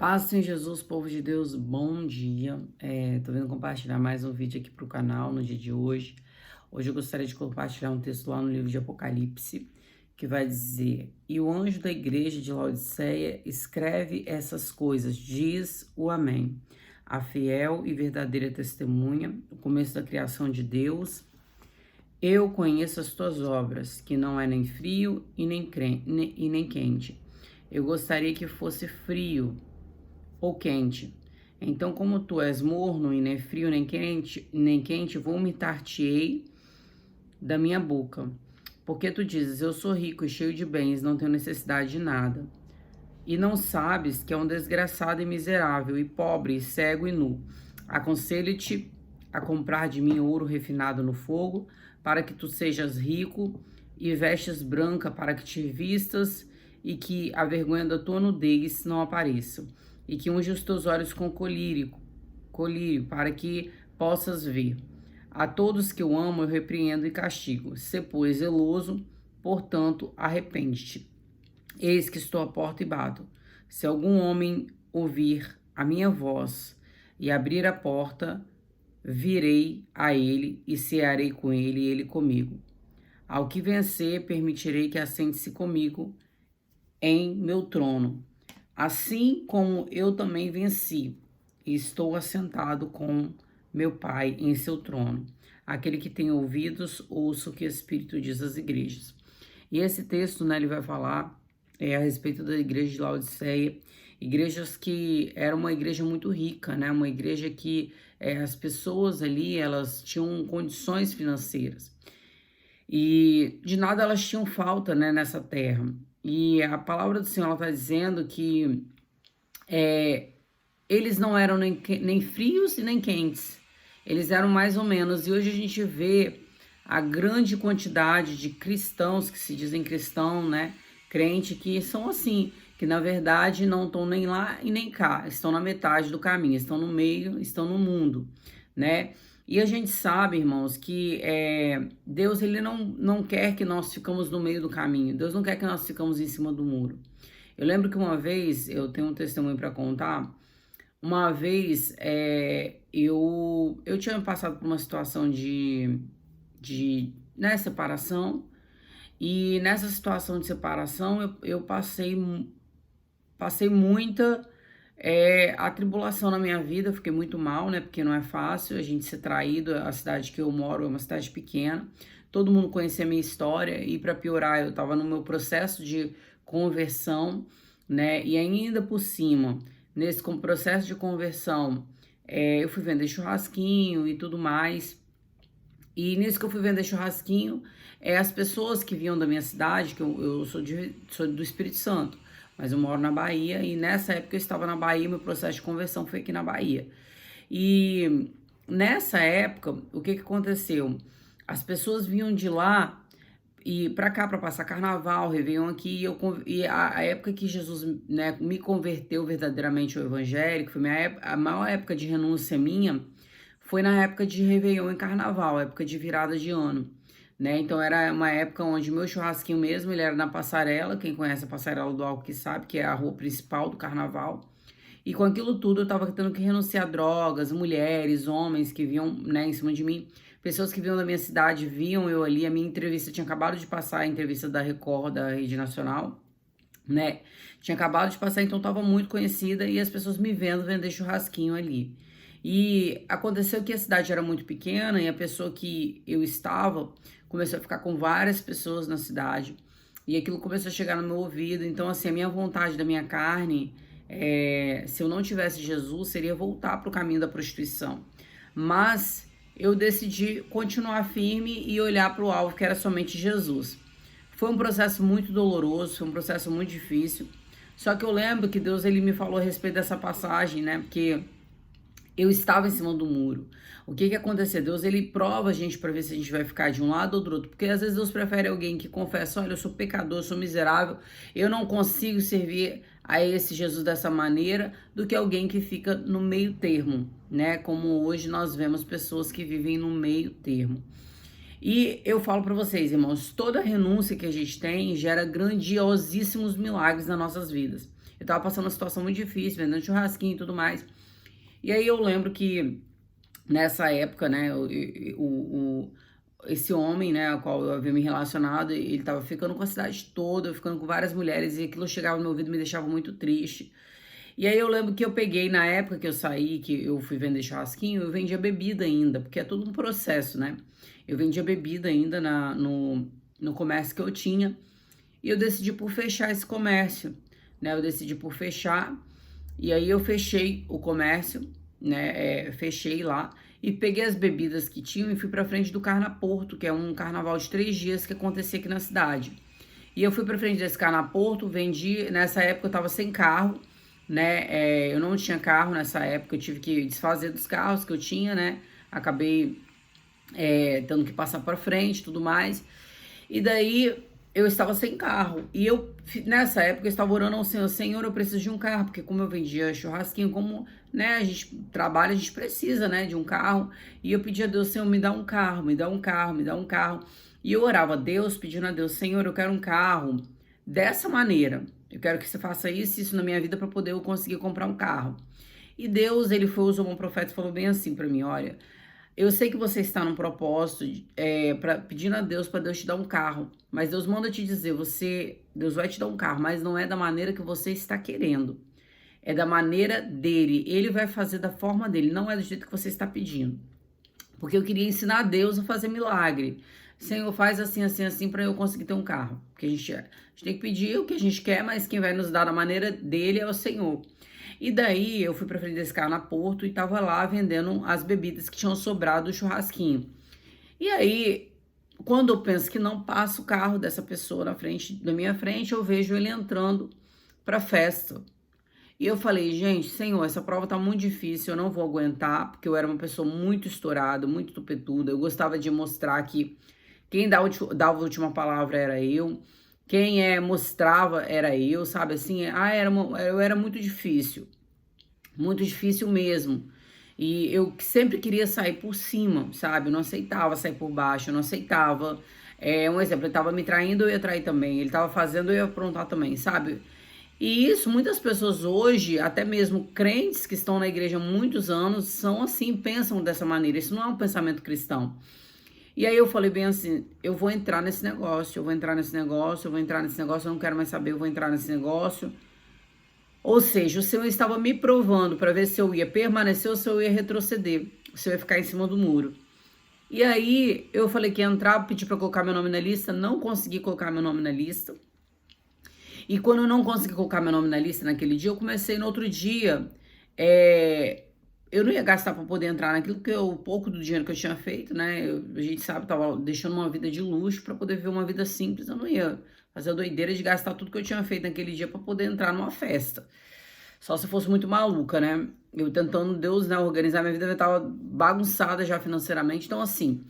Paz, Senhor Jesus, povo de Deus, bom dia. Tô vindo compartilhar mais um vídeo aqui para o canal no dia de hoje. Hoje eu gostaria de compartilhar um texto lá no livro de Apocalipse, que vai dizer: E o anjo da igreja de Laodiceia escreve essas coisas, diz o Amém. A fiel e verdadeira testemunha, o começo da criação de Deus. Eu conheço as tuas obras, que não é nem frio e nem quente. Eu gostaria que fosse frio ou quente. Então, como tu és morno e nem frio nem quente, vomitar-te-ei da minha boca. Porque tu dizes, eu sou rico e cheio de bens, não tenho necessidade de nada. E não sabes que é um desgraçado e miserável, e pobre, e cego e nu. Aconselho-te a comprar de mim ouro refinado no fogo, para que tu sejas rico, e vestes branca para que te vistas, e que a vergonha da tua nudez não apareça, e que unge os teus olhos com colírio, para que possas ver. A todos que eu amo, eu repreendo e castigo. Se, pois, zeloso, portanto, arrepende-te. Eis que estou à porta e bato. Se algum homem ouvir a minha voz e abrir a porta, virei a ele e cearei com ele e ele comigo. Ao que vencer, permitirei que assente-se comigo em meu trono, assim como eu também venci e estou assentado com meu Pai em seu trono. Aquele que tem ouvidos, ouça o que o Espírito diz às igrejas. E esse texto, né, ele vai falar a respeito da igreja de Laodiceia, igrejas que era uma igreja muito rica, né, uma igreja que as pessoas ali, elas tinham condições financeiras. E de nada elas tinham falta, né, nessa terra. E a palavra do Senhor está dizendo que eles não eram nem frios e nem quentes. Eles eram mais ou menos. E hoje a gente vê a grande quantidade de cristãos que se dizem cristão, né? Crente, que são assim, que na verdade não estão nem lá e nem cá. Estão na metade do caminho, estão no meio, estão no mundo, né? E a gente sabe, irmãos, que Deus ele não quer que nós ficamos no meio do caminho. Deus não quer que nós ficamos em cima do muro. Eu lembro que uma vez, eu tenho um testemunho para contar, uma vez eu tinha passado por uma situação de separação, e nessa situação de separação eu passei muita atribulação na minha vida. Eu fiquei muito mal, né? Porque não é fácil a gente ser traído. A cidade que eu moro é uma cidade pequena, todo mundo conhecia a minha história, e para piorar, eu estava no meu processo de conversão, né? E ainda por cima, nesse processo de conversão, eu fui vender churrasquinho e tudo mais. E nisso que eu fui vender churrasquinho, as pessoas que vinham da minha cidade, que eu sou do Espírito Santo, mas eu moro na Bahia, e nessa época eu estava na Bahia, meu processo de conversão foi aqui na Bahia. E nessa época, o que aconteceu? As pessoas vinham de lá e para cá para passar carnaval, Réveillon aqui, e a época que Jesus, né, me converteu verdadeiramente ao evangelho, que foi a maior época de renúncia minha, foi na época de Réveillon e carnaval, época de virada de ano, né? Então era uma época onde meu churrasquinho mesmo, ele era na Passarela. Quem conhece a Passarela do Alto que sabe que é a rua principal do carnaval. E com aquilo tudo eu tava tendo que renunciar a drogas, mulheres, homens que vinham, né, em cima de mim. Pessoas que vinham da minha cidade, viam eu ali. A minha entrevista tinha acabado de passar, a entrevista da Record, da Rede Nacional, né? Tinha acabado de passar, então tava muito conhecida, e as pessoas me vendo vender churrasquinho ali. E aconteceu que a cidade era muito pequena, e a pessoa que eu estava começou a ficar com várias pessoas na cidade, e aquilo começou a chegar no meu ouvido. Então, assim, a minha vontade da minha carne, se eu não tivesse Jesus, seria voltar para o caminho da prostituição. Mas eu decidi continuar firme e olhar para o alvo, que era somente Jesus. Foi um processo muito doloroso, foi um processo muito difícil. Só que eu lembro que Deus, ele me falou a respeito dessa passagem, né? Porque eu estava em cima do muro. O que aconteceu? Deus, ele prova a gente para ver se a gente vai ficar de um lado ou do outro. Porque às vezes Deus prefere alguém que confessa: olha, eu sou pecador, eu sou miserável, eu não consigo servir a esse Jesus dessa maneira, do que alguém que fica no meio termo, né? Como hoje nós vemos pessoas que vivem no meio termo. E eu falo para vocês, irmãos, toda renúncia que a gente tem gera grandiosíssimos milagres nas nossas vidas. Eu tava passando uma situação muito difícil, vendendo churrasquinho e tudo mais. E aí eu lembro que nessa época, né, esse homem, né, ao qual eu havia me relacionado, ele tava ficando com a cidade toda, ficando com várias mulheres, e aquilo chegava no meu ouvido e me deixava muito triste. E aí eu lembro que eu peguei, na época que eu saí, que eu fui vender churrasquinho, eu vendia bebida ainda, porque é tudo um processo, né? Eu vendia bebida ainda no comércio que eu tinha, e eu decidi por fechar esse comércio, né? Eu decidi por fechar, e aí eu fechei o comércio, né? Fechei lá, e peguei as bebidas que tinham e fui pra frente do Carnaporto, que é um carnaval de 3 dias que acontecia aqui na cidade. E eu fui pra frente desse Carnaporto, vendi, nessa época eu tava sem carro, né? Eu não tinha carro nessa época, eu tive que desfazer dos carros que eu tinha, né? Acabei tendo que passar pra frente e tudo mais. E daí eu estava sem carro. E eu, nessa época, eu estava orando ao Senhor, Senhor, eu preciso de um carro, porque como eu vendia churrasquinho, como, né, a gente trabalha, a gente precisa, né, de um carro. E eu pedi a Deus, Senhor, me dá um carro, me dá um carro, me dá um carro. E eu orava a Deus, pedindo a Deus, Senhor, eu quero um carro dessa maneira. Eu quero que você faça isso e isso na minha vida para poder eu conseguir comprar um carro. E Deus, ele foi, usou um profeta e falou bem assim para mim, olha, eu sei que você está num propósito, pedindo a Deus para Deus te dar um carro, mas Deus manda te dizer, Deus vai te dar um carro, mas não é da maneira que você está querendo, é da maneira dele. Ele vai fazer da forma dele, não é do jeito que você está pedindo. Porque eu queria ensinar a Deus a fazer milagre. Senhor, faz assim, assim, assim para eu conseguir ter um carro. Porque a gente tem que pedir o que a gente quer, mas quem vai nos dar da maneira dele é o Senhor. E daí eu fui pra frente desse carro na Porto e tava lá vendendo as bebidas que tinham sobrado do churrasquinho. E aí, quando eu penso que não passa o carro dessa pessoa na frente, da minha frente, eu vejo ele entrando pra festa. E eu falei, gente, Senhor, essa prova tá muito difícil, eu não vou aguentar, porque eu era uma pessoa muito estourada, muito tupetuda. Eu gostava de mostrar que quem dava a última palavra era eu, quem mostrava era eu, sabe assim? Eu era muito difícil mesmo. E eu sempre queria sair por cima, sabe? Eu não aceitava sair por baixo, eu não aceitava. Um exemplo, ele tava me traindo, eu ia trair também. Ele tava fazendo, eu ia aprontar também, sabe? E isso, muitas pessoas hoje, até mesmo crentes que estão na igreja há muitos anos, são assim, pensam dessa maneira. Isso não é um pensamento cristão. E aí eu falei bem assim, eu vou entrar nesse negócio, eu vou entrar nesse negócio, eu vou entrar nesse negócio, eu não quero mais saber, eu vou entrar nesse negócio. Ou seja, o Senhor estava me provando para ver se eu ia permanecer ou se eu ia retroceder, se eu ia ficar em cima do muro. E aí eu falei que ia entrar, pedi para colocar meu nome na lista, não consegui colocar meu nome na lista. E quando eu não consegui colocar meu nome na lista naquele dia, eu comecei no outro dia. Eu não ia gastar para poder entrar naquilo, porque o pouco do dinheiro que eu tinha feito, né? A gente sabe, tava deixando uma vida de luxo para poder viver uma vida simples. Eu não ia fazer a doideira de gastar tudo que eu tinha feito naquele dia para poder entrar numa festa. Só se eu fosse muito maluca, né? Eu tentando, Deus, né, organizar minha vida, eu tava bagunçada já financeiramente. Então, assim,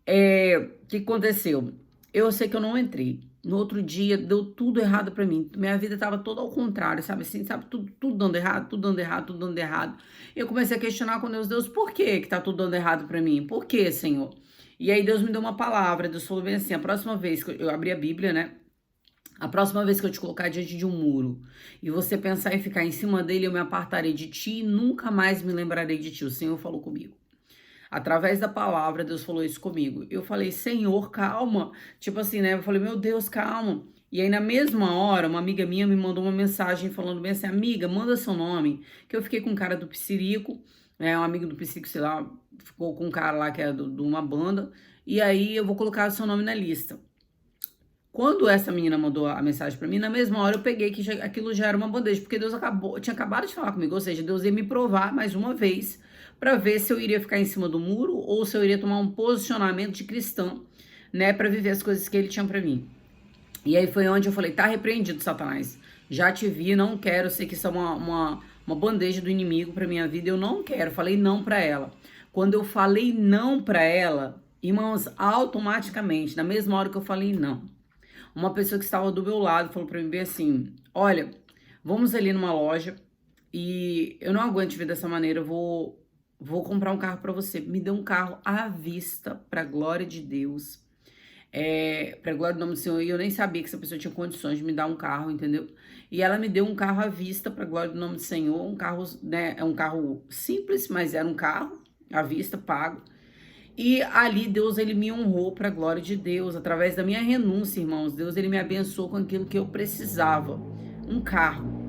o que aconteceu? Eu sei que eu não entrei. No outro dia, deu tudo errado pra mim. Minha vida tava toda ao contrário, sabe assim? Sabe, tudo dando errado, tudo dando errado, tudo dando errado. E eu comecei a questionar com Deus, Deus, por que tá tudo dando errado pra mim? Por que, Senhor? E aí Deus me deu uma palavra, Deus falou bem assim, a próxima vez que eu abri a Bíblia, né? A próxima vez que eu te colocar diante de um muro e você pensar em ficar em cima dele, eu me apartarei de ti e nunca mais me lembrarei de ti. O Senhor falou comigo. Através da palavra, Deus falou isso comigo. Eu falei, Senhor, calma. Tipo assim, né? Eu falei, meu Deus, calma. E aí, na mesma hora, uma amiga minha me mandou uma mensagem falando bem assim, amiga, manda seu nome. Que eu fiquei com um cara do Psirico, um amigo do Psirico, sei lá, ficou com um cara lá que é de uma banda. E aí, eu vou colocar o seu nome na lista. Quando essa menina mandou a mensagem pra mim, na mesma hora eu peguei que aquilo já era uma bandeja, porque Deus tinha acabado de falar comigo, ou seja, Deus ia me provar mais uma vez para ver se eu iria ficar em cima do muro ou se eu iria tomar um posicionamento de cristão, né, para viver as coisas que ele tinha para mim. E aí foi onde eu falei, tá repreendido, Satanás. Já te vi, não quero, sei que isso é uma bandeja do inimigo pra minha vida, eu não quero. Falei não pra ela. Quando eu falei não pra ela, irmãos, automaticamente, na mesma hora que eu falei não, uma pessoa que estava do meu lado falou pra mim bem assim, olha, vamos ali numa loja e eu não aguento ver dessa maneira, eu vou comprar um carro pra você. Me deu um carro à vista, pra glória de Deus. Pra glória do nome do Senhor, e eu nem sabia que essa pessoa tinha condições de me dar um carro, entendeu? E ela me deu um carro à vista, pra glória do nome do Senhor, um carro, né, é um carro simples, mas era um carro à vista, pago. E ali Deus, ele me honrou para a glória de Deus, através da minha renúncia, irmãos. Deus, ele me abençoou com aquilo que eu precisava, um carro.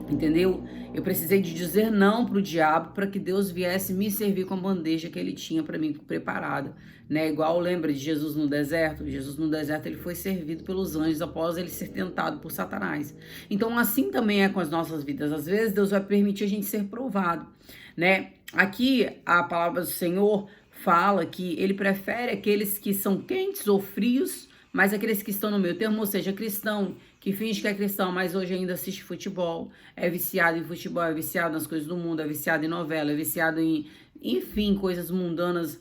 Entendeu? Eu precisei de dizer não pro diabo para que Deus viesse me servir com a bandeja que ele tinha para mim preparada, né? Igual lembra de Jesus no deserto? Jesus no deserto ele foi servido pelos anjos após ele ser tentado por Satanás. Então assim também é com as nossas vidas. Às vezes Deus vai permitir a gente ser provado, né? Aqui a palavra do Senhor fala que ele prefere aqueles que são quentes ou frios, mas aqueles que estão no meio termo, ou seja, cristão que finge que é cristão, mas hoje ainda assiste futebol, é viciado em futebol, é viciado nas coisas do mundo, é viciado em novela, é viciado em, enfim, coisas mundanas,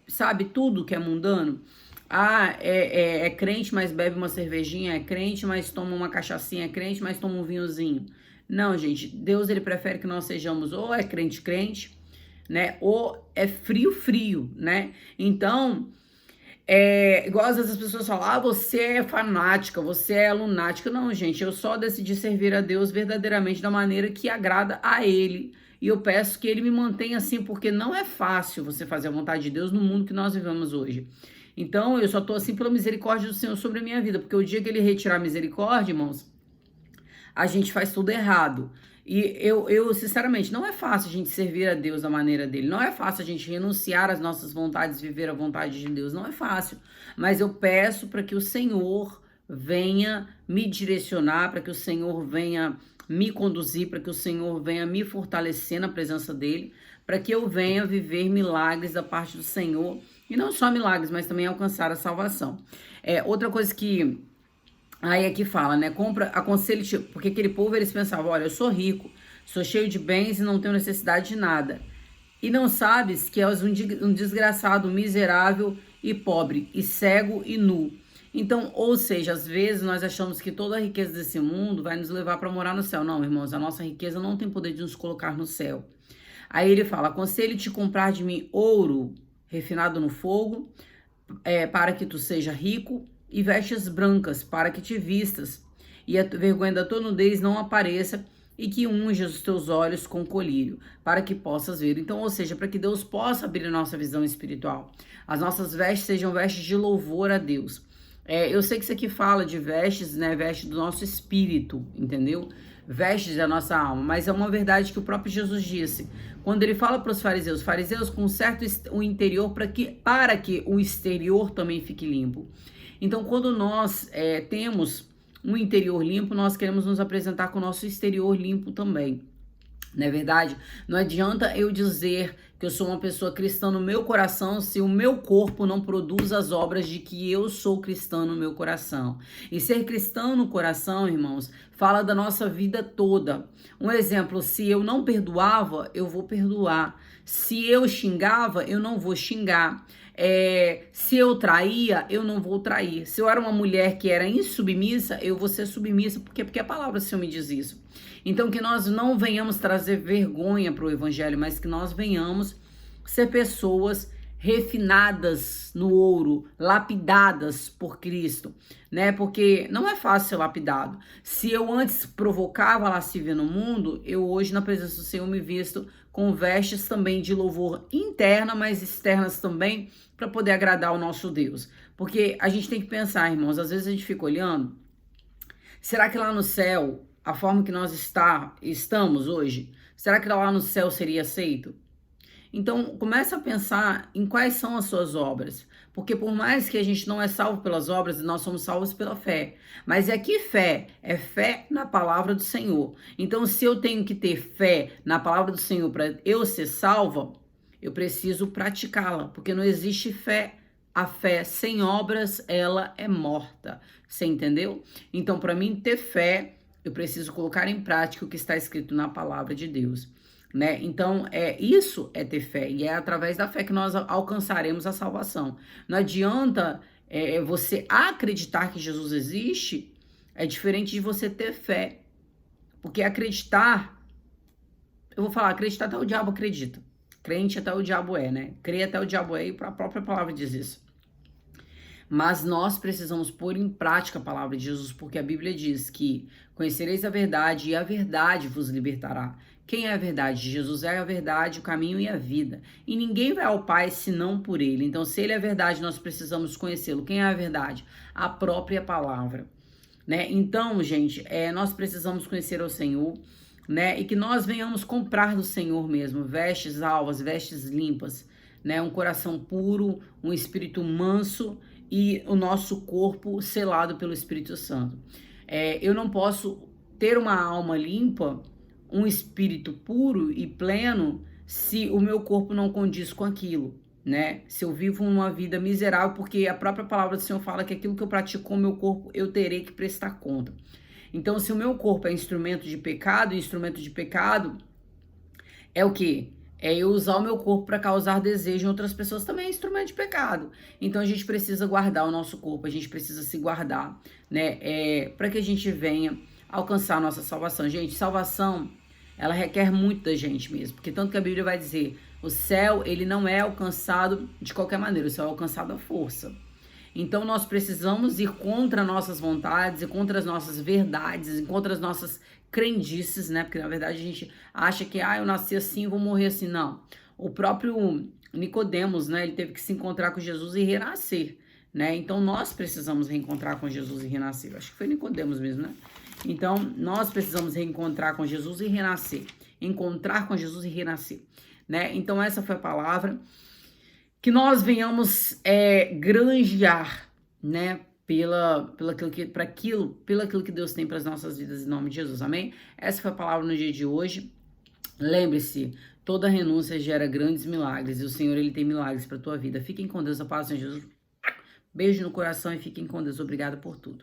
sabe, tudo que é mundano. É crente, mas bebe uma cervejinha, é crente, mas toma uma cachaçinha, é crente, mas toma um vinhozinho. Não, gente, Deus, ele prefere que nós sejamos ou é crente, crente, né, ou é frio, frio, né, então... igual às vezes as pessoas falam, você é fanática, você é lunática. Não, gente, eu só decidi servir a Deus verdadeiramente da maneira que agrada a Ele. E eu peço que Ele me mantenha assim, porque não é fácil você fazer a vontade de Deus no mundo que nós vivemos hoje. Então, eu só tô assim pela misericórdia do Senhor sobre a minha vida, porque o dia que Ele retirar a misericórdia, irmãos, a gente faz tudo errado. E eu, sinceramente, não é fácil a gente servir a Deus da maneira dele. Não é fácil a gente renunciar às nossas vontades, viver a vontade de Deus. Não é fácil. Mas eu peço para que o Senhor venha me direcionar, para que o Senhor venha me conduzir, para que o Senhor venha me fortalecer na presença dele, para que eu venha viver milagres da parte do Senhor. E não só milagres, mas também alcançar a salvação. Outra coisa que... Aí aqui fala, né? Aconselho-te, porque aquele povo eles pensavam, olha, eu sou rico, sou cheio de bens e não tenho necessidade de nada. E não sabes que és um desgraçado, miserável e pobre, e cego e nu. Então, ou seja, às vezes nós achamos que toda a riqueza desse mundo vai nos levar para morar no céu. Não, irmãos, a nossa riqueza não tem poder de nos colocar no céu. Aí ele fala, aconselho-te comprar de mim ouro refinado no fogo, para que tu seja rico, e vestes brancas, para que te vistas, e a vergonha da tua nudez não apareça, e que unjas os teus olhos com colírio, para que possas ver. Então, ou seja, para que Deus possa abrir a nossa visão espiritual. As nossas vestes sejam vestes de louvor a Deus. Eu sei que isso aqui fala de vestes, né? Vestes do nosso espírito, entendeu? Vestes da nossa alma, mas é uma verdade que o próprio Jesus disse. Quando ele fala para os fariseus consertam o interior para que o exterior também fique limpo. Então, quando nós temos um interior limpo, nós queremos nos apresentar com o nosso exterior limpo também. Não é verdade? Não adianta eu dizer que eu sou uma pessoa cristã no meu coração se o meu corpo não produz as obras de que eu sou cristã no meu coração. E ser cristão no coração, irmãos, fala da nossa vida toda. Um exemplo, se eu não perdoava, eu vou perdoar. Se eu xingava, eu não vou xingar. Se eu traía, eu não vou trair. Se eu era uma mulher que era insubmissa, eu vou ser submissa. Porque a palavra do Senhor me diz isso. Então, que nós não venhamos trazer vergonha para o evangelho, mas que nós venhamos ser pessoas refinadas no ouro, lapidadas por Cristo, né? Porque não é fácil ser lapidado. Se eu antes provocava lascívia no mundo, eu hoje, na presença do Senhor, me visto com vestes também de louvor interna, mas externas também, para poder agradar o nosso Deus. Porque a gente tem que pensar, irmãos, às vezes a gente fica olhando, será que lá no céu, a forma que nós estamos hoje, será que lá no céu seria aceito? Então, começa a pensar em quais são as suas obras. Porque por mais que a gente não é salvo pelas obras, nós somos salvos pela fé. Mas é que fé? É fé na palavra do Senhor. Então, se eu tenho que ter fé na palavra do Senhor para eu ser salva, eu preciso praticá-la. Porque não existe fé. A fé sem obras, ela é morta. Você entendeu? Então, para mim ter fé, eu preciso colocar em prática o que está escrito na palavra de Deus. Né? Então, isso é ter fé, e é através da fé que nós alcançaremos a salvação. Não adianta você acreditar que Jesus existe, é diferente de você ter fé. Porque acreditar, eu vou falar, acreditar até o diabo acredita. Crente até o diabo né? Crer até o diabo e a própria palavra diz isso. Mas nós precisamos pôr em prática a palavra de Jesus, porque a Bíblia diz que conhecereis a verdade e a verdade vos libertará. Quem é a verdade? Jesus é a verdade, o caminho e a vida. E ninguém vai ao Pai senão por ele. Então, se ele é a verdade, nós precisamos conhecê-lo. Quem é a verdade? A própria palavra. Né? Então, gente, nós precisamos conhecer o Senhor, né? E que nós venhamos comprar do Senhor mesmo, vestes alvas, vestes limpas, né? Um coração puro, um espírito manso e o nosso corpo selado pelo Espírito Santo. Eu não posso ter uma alma limpa, um espírito puro e pleno, se o meu corpo não condiz com aquilo, né? Se eu vivo uma vida miserável, porque a própria palavra do Senhor fala que aquilo que eu pratico com o meu corpo, eu terei que prestar conta. Então, se o meu corpo é instrumento de pecado, e instrumento de pecado é o quê? É eu usar o meu corpo para causar desejo em outras pessoas, também é instrumento de pecado. Então a gente precisa guardar o nosso corpo, a gente precisa se guardar, né? Para que a gente venha alcançar a nossa salvação. Gente, salvação, ela requer muito da gente mesmo, porque tanto que a Bíblia vai dizer, o céu, ele não é alcançado de qualquer maneira, o céu é alcançado à força. Então nós precisamos ir contra nossas vontades e contra as nossas verdades e contra as nossas crendices, né? Porque na verdade a gente acha que, eu nasci assim, vou morrer assim. Não. O próprio Nicodemos, né? Ele teve que se encontrar com Jesus e renascer, né? Então nós precisamos reencontrar com Jesus e renascer. Acho que foi Nicodemos mesmo, né? Então nós precisamos reencontrar com Jesus e renascer. Encontrar com Jesus e renascer, né? Então essa foi a palavra. Que nós venhamos granjear, né, pelo aquilo que Deus tem para as nossas vidas, em nome de Jesus, amém? Essa foi a palavra no dia de hoje. Lembre-se, toda renúncia gera grandes milagres e o Senhor, ele tem milagres para a tua vida. Fiquem com Deus, a paz de Jesus. Beijo no coração e fiquem com Deus. Obrigada por tudo.